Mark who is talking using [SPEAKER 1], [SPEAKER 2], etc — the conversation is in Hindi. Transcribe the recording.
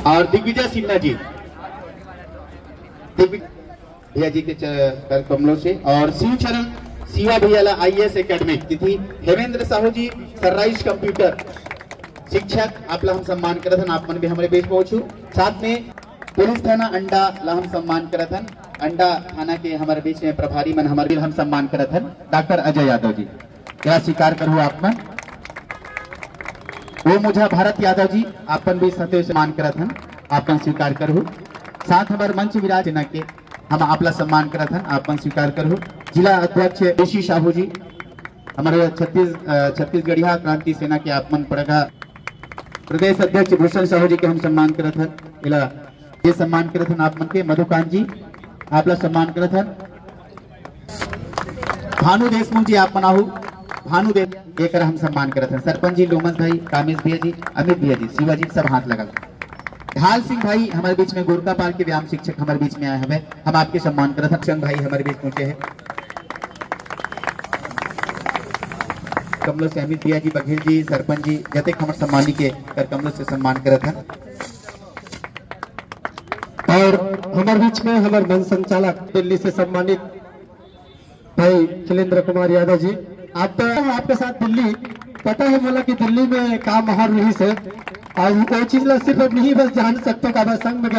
[SPEAKER 1] और दिग्विजय सिन्हा जी, भैया जी के कर कमलों से, और शिव चरण शिवा भैया IAS एकेडमी तिथि हेमेंद्र साहू जी सनराइज कंप्यूटर शिक्षक आपला हम सम्मान करत हन। आप मन भी हमारे बीच पहुंचू। साथ में पुलिस थाना अंडा ला हम सम्मान करत हन। अंडा थाना के हमारे बीच में प्रभारी मन हमारे हम सम्मान करत हन। डॉक्टर अजय यादव जी क्या स्वीकार करूँ आप मन। वो मुझे भारत यादव जी आपन भी सदैव सम्मान करत हन। आपन स्वीकार करूँ। साथ हमारे मंच विराज न के हम आपला सम्मान करत हन। आपन स्वीकार करूँ। जिला अध्यक्ष ऋषि साहू जी हमारे छत्तीसगढ़िया क्रांति सेना के आपमन पड़ेगा। प्रदेश अध्यक्ष भूषण साहू जी के हम सम्मान करत हन। इला ये सम्मान करत हन आप मन के। मधुकांत जी आपला सम्मान करत हन। भानु देशमुख जी आप मनाहू। भानु देशमुख एक हम सम्मान करत हन। सरपंच जी लोमस भाई, कामेश भैया जी, अमित भैया जी, शिवा जी सब हाथ लगा। ढाल सिंह भाई हमारे बीच में, गोरखा पाल के व्यायाम शिक्षक हमारे बीच में आए हमें, हम आपके सम्मान करत हन। चंद भाई हमारे बीच पहुंचे हैं। कमलों से अमित भैया जी, बघेल जी, सरपंच जी जते हमारे सम्मानी के कर कमलों से सम्मान करत हन।
[SPEAKER 2] और हमारे बीच में हमारे मन संचालक दिल्ली से सम्मानित भाई खिलेंद्र कुमार यादव जी। आप तो आपके साथ दिल्ली पता है बोला कि दिल्ली में काम माहौल रही से और वो चीज सिर्फ नहीं बस जान सकते का संघ में